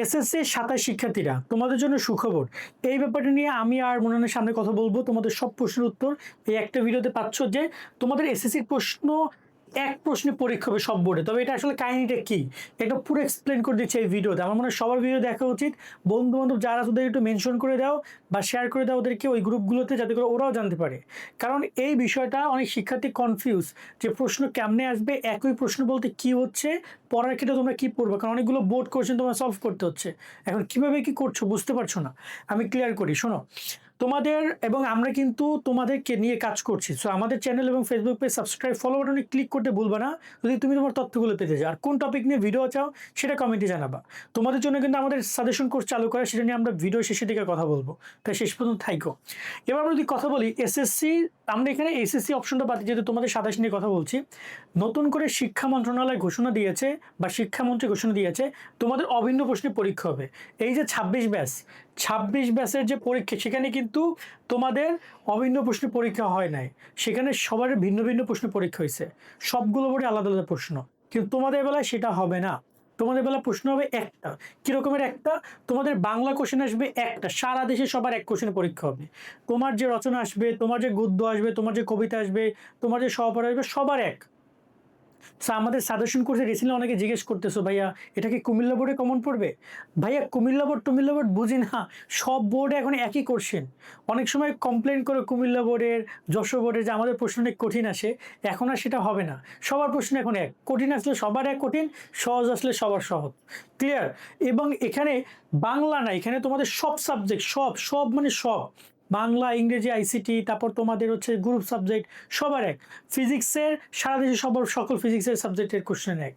SSC ২৭ শিক্ষার্থীরা তোমাদের জন্য সুখবর। এই ব্যাপারটা নিয়ে আমি আর মুননের সামনে কথা বলবো। তোমাদের সব প্রশ্নের উত্তর এই একটা ভিডিওতে পাচ্ছ যে তোমাদের এসএসসির প্রশ্ন এক প্রশ্নে পরীক্ষা হবে সব বোর্ডে। তবে এটা আসলে কাহিনীটা কি? এটা পুরো এক্সপ্লেন করে দিচ্ছি এই ভিডিওতে। আমার মনে হয় সবার ভিডিও দেখা উচিত। বন্ধু-বান্ধব যারা আছে ওদের একটু মেনশন করে দাও বা শেয়ার করে দাও ওদেরকে ওই গ্রুপগুলোতে যাতে করে ওরাও জানতে পারে। কারণ এই বিষয়টা অনেক শিক্ষার্থী কনফিউজ যে প্রশ্ন কেমনে আসবে, একই প্রশ্ন বলতে কি হচ্ছে, পড়ার ক্ষেত্রে তোমরা কি পড়বে? কারণ অনেকগুলো বোর্ড কোয়েশ্চেন তোমার সলভ করতে হচ্ছে। এখন কিভাবে কি করছো বুঝতে পারছো না। আমি ক্লিয়ার করি, শোনো। তোমাদের এবং আমরা কিন্তু তোমাদেরকে নিয়ে কাজ করছি। সো আমাদের চ্যানেল এবং ফেসবুক পেজ সাবস্ক্রাইব, ফলো বাটনে ক্লিক করতে ভুলবা না যদি তুমি তোমার তথ্যগুলো পেতে চাও। আর কোন টপিক নিয়ে ভিডিও চাও সেটা কমেন্টে জানাবা। তোমাদের জন্য কিন্তু আমাদের সাজেশন কোর্স চালু করা, সেটা নিয়ে আমরা ভিডিও শেষের দিকে কথা বলবো। তাই শেষ পর্যন্ত থাইকো। এবার আমরা যদি কথা বলি এসএসসি, আমরা এখানে এসএসসি অপশনটা বাদ যেহেতু তোমাদের ২৭ নিয়ে কথা বলছি। নতুন করে শিক্ষা মন্ত্রণালয় ঘোষণা দিয়েছে বা শিক্ষামন্ত্রী ঘোষণা দিয়েছে তোমাদের অভিন্ন প্রশ্নে পরীক্ষা হবে। এই যে ২৬ ব্যাচের যে পরীক্ষা, সেখানে কিন্তু তোমাদের অভিন্ন প্রশ্নে পরীক্ষা হয় নাই। সেখানে সবার ভিন্ন ভিন্ন প্রশ্ন পরীক্ষা হয়েছে। সবগুলো বোর্ডে আলাদা আলাদা প্রশ্ন। কিন্তু তোমাদের বেলায় সেটা হবে না। তোমাদের বেলায় প্রশ্ন হবে একটা। কিরকমের একটা? তোমাদের বাংলা কোশ্চেন আসবে একটা। সারা দেশে সবার এক কোশ্চেনে পরীক্ষা হবে। তোমার যে রচনা আসবে, তোমার যে গদ্য আসবে, তোমার যে কবিতা আসবে, তোমার যে সহপাঠ আসবে, সবার এক। আমাদের সাজেশন কোর্সে রিসেন্টলি অনেকে জিজ্ঞেস করতেছো, ভাইয়া এটা কি কুমিল্লা বোর্ডে কমন পড়বে? ভাইয়া কুমিল্লা বোর্ড টুমিল্লা বোর্ড বুঝি না, সব বোর্ডে এখন একই কোশ্চেন। অনেক সময় কমপ্লেন করে কুমিল্লা বোর্ডের, যশোর বোর্ডের যে আমাদের প্রশ্ন অনেক কঠিন আসে। এখন আর সেটা হবে না। সবার প্রশ্ন এখন এক। কঠিন আসলে সবার এক কঠিন, সহজ আসলে সবার সহজ। ক্লিয়ার? এবং এখানে বাংলা না, এখানে তোমাদের সব সাবজেক্ট, সব সব মানে সব, বাংলা, ইংরেজি, আইসিটি, তারপর তোমাদের হচ্ছে গ্রুপ সাবজেক্ট সবার এক। ফিজিক্সের সারা দেশে সবার সকল ফিজিক্সের সাবজেক্টের কোশ্চেন এক।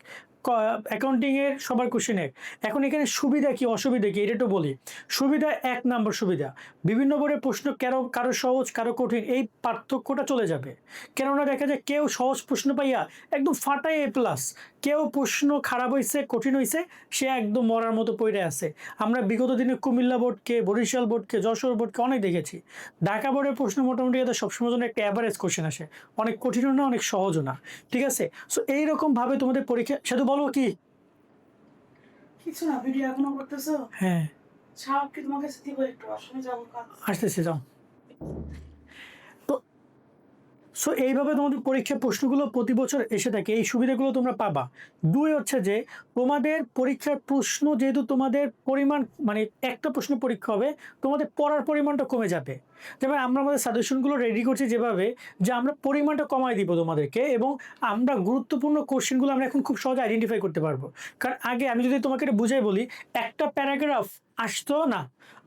অ্যাকাউন্টিংয়ের সবার কোশ্চেন এক। এখন এখানে সুবিধা কি অসুবিধা কি এটা একটু বলি। সুবিধা, ১ নম্বর সুবিধা, বিভিন্ন বোর্ডের প্রশ্ন কারো সহজ কারো কঠিন এই পার্থক্যটা চলে যাবে। কেননা দেখা যায় কেউ সহজ প্রশ্ন পাইয়া একদম ফাটায় A+, কেউ প্রশ্ন খারাপ হয়েছে, কঠিন হয়েছে, সে একদম মরার মতো পড়ে আছে। আমরা বিগত দিনে কুমিল্লা বোর্ডকে, বরিশাল বোর্ডকে, যশোর বোর্ডকে অনেক দেখেছি। ঢাকা বোর্ডের প্রশ্ন মোটামুটি এদের সবসময় জন্য একটা অ্যাভারেজ কোশ্চেন আসে। অনেক কঠিনও না, অনেক সহজও না। ঠিক আছে? সো এইরকমভাবে তোমাদের পরীক্ষা, সাধু বলো কি? কিছু না, ভিডিও এখনো করতেছো? হ্যাঁ, সাহেব কি তোমার কাছে দিব? একটু আসলে যাবো কাজ। আসতেছে, যাও। তো সো এইভাবে তোমাদের পরীক্ষার প্রশ্নগুলো প্রতি বছর এসে থাকে। এই সুবিধাগুলো তোমরা পাবা। ২ হচ্ছে যে তোমাদের পরীক্ষার প্রশ্ন যেহেতু তোমাদের পরিমাণ মানে একটা প্রশ্ন পরীক্ষা হবে, তোমাদের পড়ার পরিমাণটা কমে যাবে। যেমন আমরা আমাদের সাজেশনগুলো রেডি করছি যেভাবে, যে আমরা পরিমাণটা কমায় দিব তোমাদেরকে এবং আমরা গুরুত্বপূর্ণ কোশ্চেনগুলো আমরা এখন খুব সহজে আইডেন্টিফাই করতে পারবো। কারণ আগে আমি যদি তোমাকে এটা বুঝাই বলি, একটা প্যারাগ্রাফ আসতো না,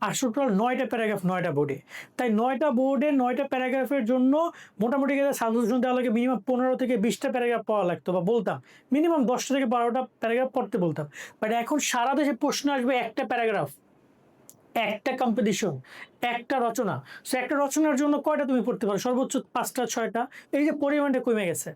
আসতো টোটাল ৯টা প্যারাগ্রাফ ৯টা বোর্ডে। তাই ৯টা বোর্ডে ৯টা প্যারাগ্রাফের জন্য মোটামুটি সাজেশন দেওয়া লাগে মিনিমাম ১৫ থেকে ২০টা প্যারাগ্রাফ পড়া লাগতো, বা বলতাম মিনিমাম ১০টা থেকে ১২টা প্যারাগ্রাফ পড়তে বলতাম। বাট এখন সারা দেশে প্রশ্ন আসবে একটা প্যারাগ্রাফ, একটা কম্পিটিশন, একটা রচনা। সো একটা রচনার জন্য কয়টা তুমি পড়তে পারো? সর্বোচ্চ ৫টা ৬টা। এই যে পরিমাণটা কমে গেছে,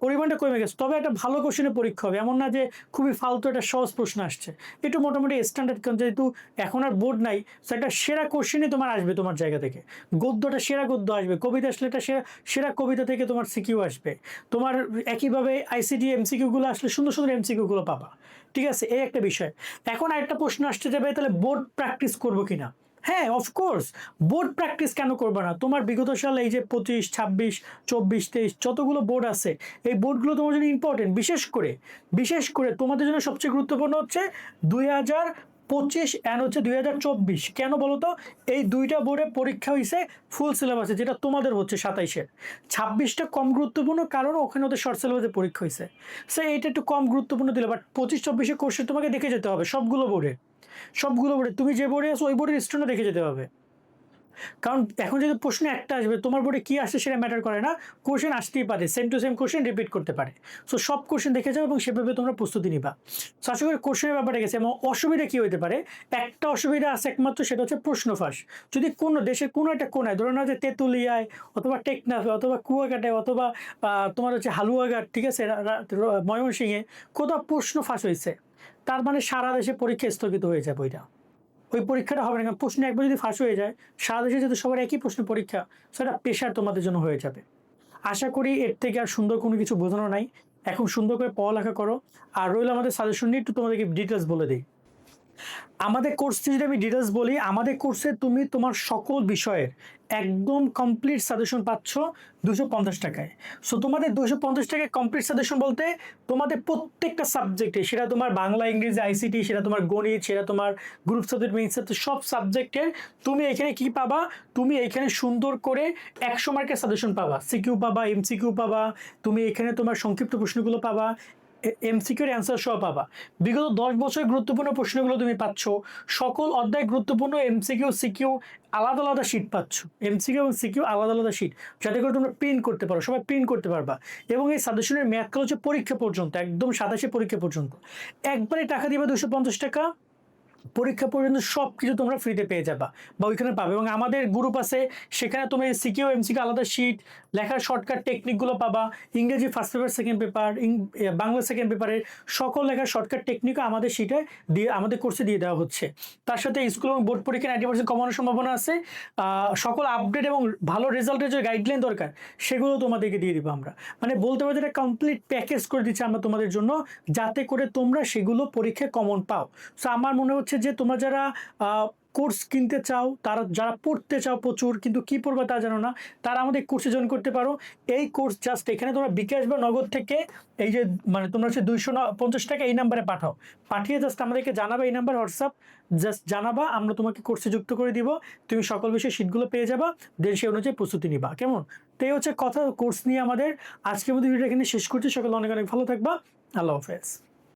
পরিমাণটা কমে গেছে। তবে একটা ভালো কোশ্চেনের পরীক্ষা হবে, এমন না যে খুবই ফালতু একটা সহজ প্রশ্ন আসছে। একটু মোটামুটি স্ট্যান্ডার্ড, যেহেতু এখন আর বোর্ড নাই, সো একটা সেরা কোশ্চেনই তোমার আসবে তোমার জায়গা থেকে। গদ্যটা সেরা গদ্য আসবে, কবিতা আসলে একটা সেরা সেরা কবিতা থেকে তোমার সিকিউ আসবে। তোমার একইভাবে আইসিটি এমসিকিউগুলো আসলে সুন্দর সুন্দর এমসিকিউগুলো পাবা। ঠিক আছে? এই একটা বিষয়। এখন আরেকটা প্রশ্ন আসতে যাবে, তাহলে বোর্ড প্র্যাকটিস করবো কিনা? হ্যাঁ, অফকোর্স। বোর্ড প্র্যাকটিস কেন করবে না? তোমার বিগত সাল এই যে ২৫, ২৬, ২৪, ২৩ যতগুলো বোর্ড আছে, এই বোর্ডগুলো তোমার জন্য ইম্পর্টেন্ট। বিশেষ করে তোমাদের জন্য সবচেয়ে গুরুত্বপূর্ণ হচ্ছে ২০২৫ অ্যান্ড হচ্ছে ২০২৪। কেন বলো তো? এই ২টা বোর্ডে পরীক্ষা হয়েছে ফুল সিলেবাসে, যেটা তোমাদের হচ্ছে ২৭-এর। ২৬টা কম গুরুত্বপূর্ণ, কারণ ওখানে ওদের শর্ট সিলেবাসে পরীক্ষা হয়েছে। সো এইটা একটু কম গুরুত্বপূর্ণ দিলে, বাট ২৫-২৪ কোর্সে তোমাকে দেখে যেতে হবে সবগুলো বোর্ডে তুমি যে বোর্ডে আছো ওই বোর্ডের স্টুডেন্ট দেখে যেতে হবে। কারণ এখন যদি প্রশ্ন একটা আসবে, তোমার বোর্ডে কি আসছে সেটা ম্যাটার করে না। কোশ্চেন আসতেই পারে, same to same question repeat করতে পারে। সো সব কোশ্চেন দেখে যাও এবং সেভাবে তোমরা প্রস্তুতি নিবা। সো আশা করি কোশ্চেনের ব্যাপারে গেছে। এবং অসুবিধা কি হতে পারে? একটা অসুবিধা আছে একমাত্র, সেটা হচ্ছে প্রশ্ন ফাঁস। যদি কোনো দেশের কোনো একটা কোনায়, ধরে নাও যে তেঁতুলিয়ায় অথবা টেকনাফে অথবা কুয়াকাটায় অথবা তোমার হচ্ছে হালুয়াঘাট, ঠিক আছে, ময়মনসিংহে কোথাও প্রশ্ন ফাঁস হয়েছে, তার মানে সারা দেশে পরীক্ষা স্থগিত হয়ে যাবে। ওই পরীক্ষাটা হবে না। কারণ প্রশ্ন একবার যদি ফাঁস হয়ে যায়, সারা দেশে যেহেতু সবার একই প্রশ্ন পরীক্ষা, সেটা প্রেশার তোমাদের জন্য হয়ে যাবে। আশা করি এর থেকে আর সুন্দর কোনো কিছু বোঝানো নাই। এখন সুন্দর করে পড়ালেখা করো। আর রইল আমাদের সাজেশন নিয়ে একটু তোমাদেরকে ডিটেলস বলে দিই। আমাদের কোর্স যদি আমি ডিটেলস বলি, আমাদের কোর্সে তুমি তোমার সকল বিষয়ের একদম কমপ্লিট সাজেশন পাচ্ছ 250 টাকায়। সো তোমাদের 250 টাকায় কমপ্লিট সাজেশন বলতে তোমাদের প্রত্যেকটা সাবজেক্টে, সেটা তোমার বাংলা, ইংরেজি, আইসিটি, সেটা তোমার গণিত, সেটা তোমার গ্রুপ সাবজেক্ট, মেইন সাবজেক্ট, সব সাবজেক্টের তুমি এখানে কি পাবা, তুমি এখানে সুন্দর করে 100 মার্কের সাজেশন পাবা, সিকিউ পাবা, এমসিকিউ পাবা, তুমি এখানে তোমার সংক্ষিপ্ত প্রশ্নগুলো পাবা, এমসিকিউর অ্যান্সার সহ পাবা। বিগত 10 বছরের গুরুত্বপূর্ণ প্রশ্নগুলো তুমি পাচ্ছ, সকল অধ্যায় গুরুত্বপূর্ণ এমসিকিউ, সিকিউ আলাদা আলাদা শিট পাচ্ছ, এমসিকিউ এবং সিকিউ আলাদা আলাদা শিট, যাতে করে তোমরা প্রিন্ট করতে পারো, সবাই প্রিন্ট করতে পারবা। এবং এই সাজেশনের মেয়াদকাল হচ্ছে পরীক্ষা পর্যন্ত, একদম 27 পরীক্ষা পর্যন্ত। একবারে টাকা দিবা 250 টাকা, পরীক্ষা পর্যন্ত সব কিছু তোমরা ফ্রিতে পেয়ে যাবা বা ওইখানে পাবে। এবং আমাদের গ্রুপ আছে, সেখানে তুমি সিকিউ এমসিকিউ আলাদা শিট, লেখার শর্টকাট টেকনিকগুলো পাবা, ইংরেজি first paper, second paper, Bangla second পেপারের সকল লেখার শর্টকাট টেকনিকও আমাদের শিটে দিয়ে, আমাদের কোর্সে দিয়ে দেওয়া হচ্ছে। তার সাথে স্কুল এবং বোর্ড পরীক্ষা 90% কমানোর সম্ভাবনা আছে। সকল আপডেট এবং ভালো রেজাল্টের যে গাইডলাইন দরকার সেগুলো তোমাদেরকে দিয়ে দিব আমরা। মানে বলতে পারো এটা কমপ্লিট প্যাকেজ করে দিচ্ছি আমরা তোমাদের জন্য, যাতে করে তোমরা সেগুলো পরীক্ষায় কমন পাও। সো আমার মনে হচ্ছে যে তোমরা যারা কোর্স কিনতে চাও, তারা যারা পড়তে চাও প্রচুর কিন্তু কি পড়বে তা জানো না, তারা আমাদের কোর্সে জয়েন করতে পারো। এই কোর্স জাস্ট এখানে তোমরা বিকাশ বা নগদ থেকে এই যে মানে তোমরা হচ্ছে 250 টাকা এই নাম্বারে পাঠাও, পাঠিয়ে জাস্ট আমাদেরকে জানাবে, এই নাম্বার হোয়াটসঅ্যাপ জাস্ট জানাবা, আমরা তোমাকে কোর্সে যুক্ত করে দিব, তুমি সকল বিষয়ে শিটগুলো পেয়ে যাবা, দেন সেই অনুযায়ী প্রস্তুতি নিবা। কেমন? তো এই হচ্ছে কথা কোর্স নিয়ে আমাদের আজকের মধ্যে ভিডিওটা এখানে শেষ করছি। সকলে অনেক অনেক ভালো থাকবা। আল্লাহ হাফেজ।